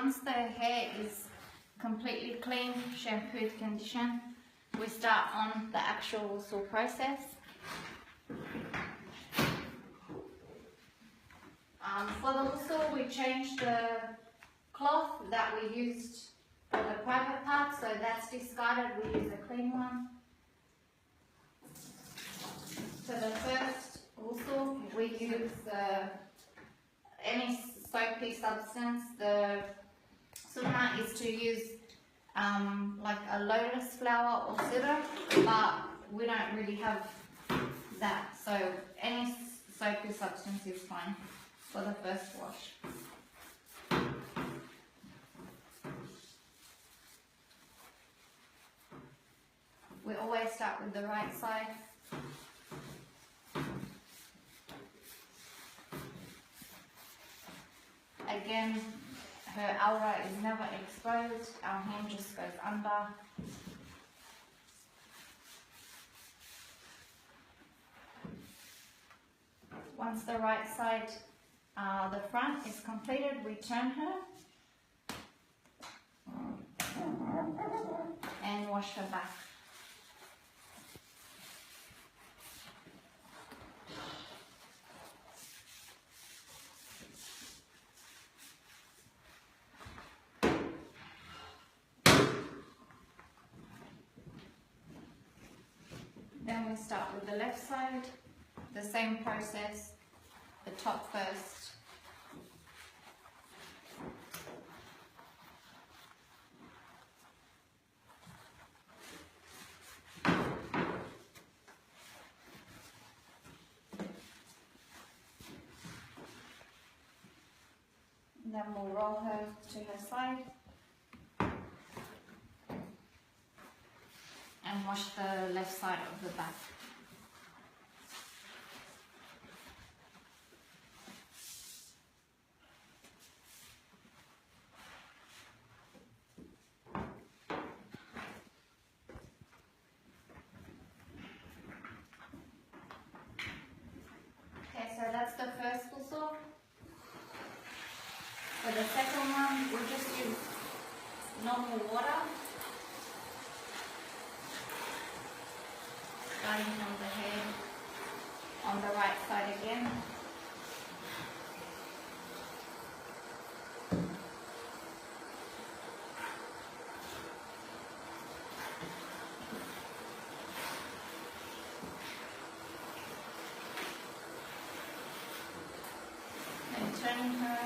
once the hair is completely clean, shampooed, conditioned, we start on the actual Ghusul process. For the Ghusul, we changed the cloth that we used for the private part, so that's discarded. We use a clean one. For the first Ghusul, we use any soapy substance. The sunnah is to use like a lotus flower or syrup, but we don't really have that, so any soapy substance is fine for the first wash. We always start with the right side. Again, her aura is never exposed, our hand just goes under. Once the right side, the front is completed, we turn her and wash her back. Then we start with the left side, the same process, the top first. Then we'll roll her to her side and wash the left side of the back. Okay, so that's the first Ghusul. For the second one, we'll just use normal water. Starting from the head on the right side again. And turning her.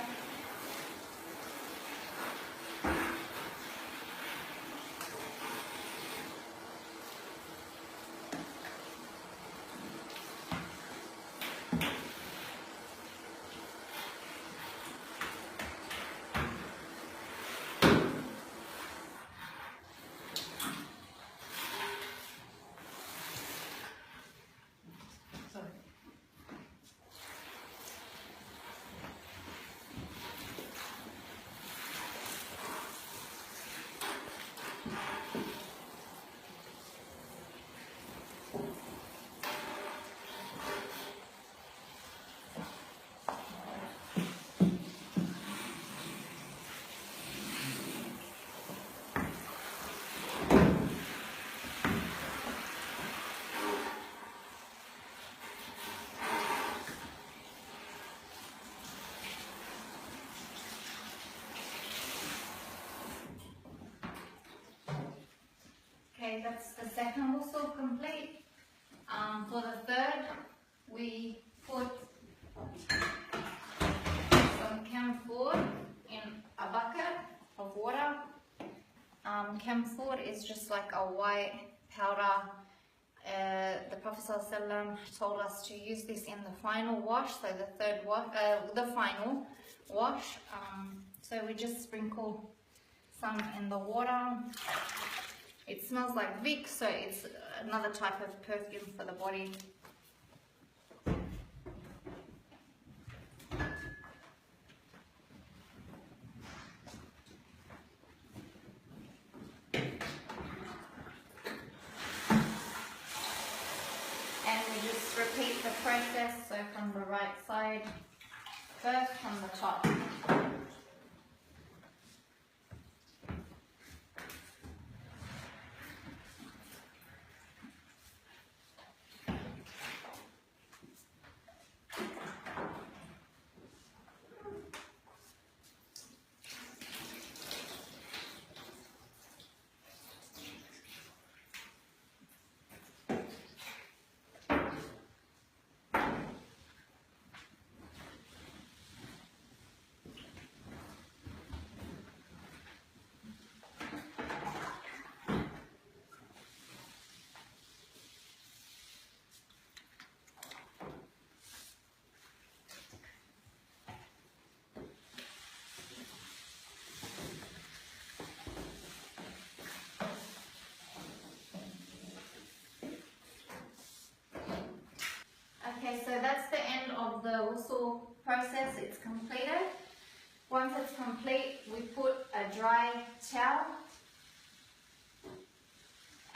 Okay, that's the second Ghusul complete. For the third, we put some camphor in a bucket of water. Camphor is just like a white powder. The Prophet ﷺ told us to use this in the final wash, so the third wash, the final wash. So we just sprinkle some in the water. It smells like Vic, so it's another type of perfume for the body. And we just repeat the process, so from the right side, first from the top. it's completed. Once it's complete, we put a dry towel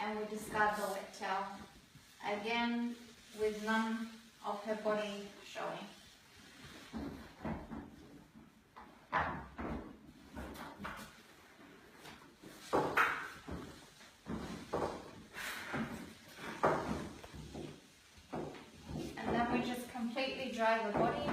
and we discard the wet towel. Again, with none of her body showing. And then we just completely dry the body.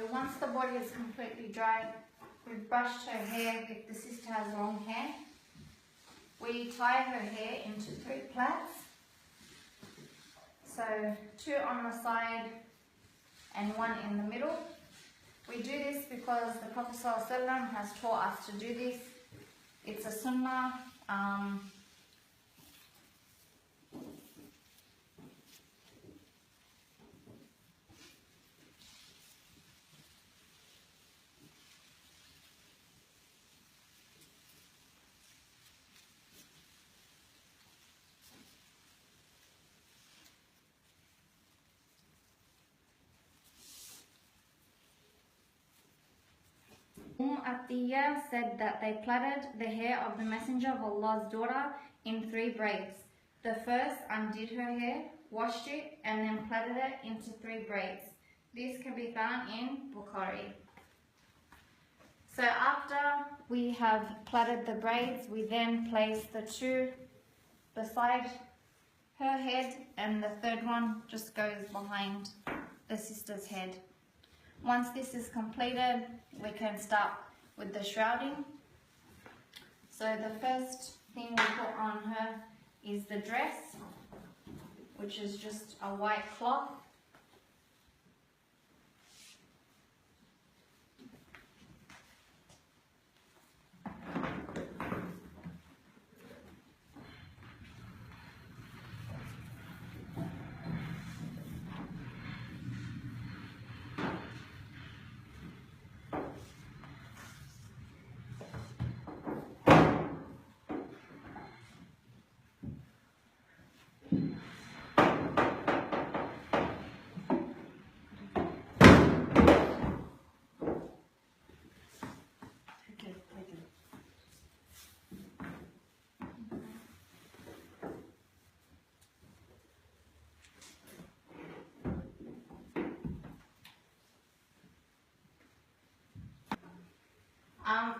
Once the body is completely dry, we've brushed her hair if the sister has long hair. We tie her hair into 3 plaits. So 2 on the side and 1 in the middle. We do this because the Prophet ﷺ has taught us to do this. It's a sunnah. Atiyah said that they plaited the hair of the Messenger of Allah's daughter in 3 braids. The first undid her hair, washed it, and then plaited it into 3 braids. This can be found in Bukhari. So after we have plaited the braids, we then place the 2 beside her head, and the 3rd one just goes behind the sister's head. Once this is completed, we can start with the shrouding. So the first thing we put on her is the dress, which is just a white cloth.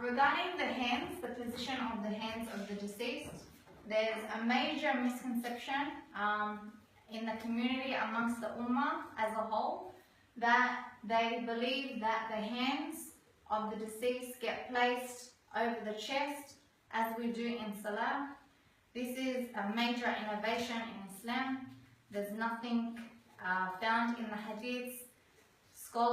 Regarding the hands, the position of the hands of the deceased, there's a major misconception in the community amongst the Ummah as a whole, that they believe that the hands of the deceased get placed over the chest as we do in Salah. This is a major innovation in Islam. There's nothing found in the Hadiths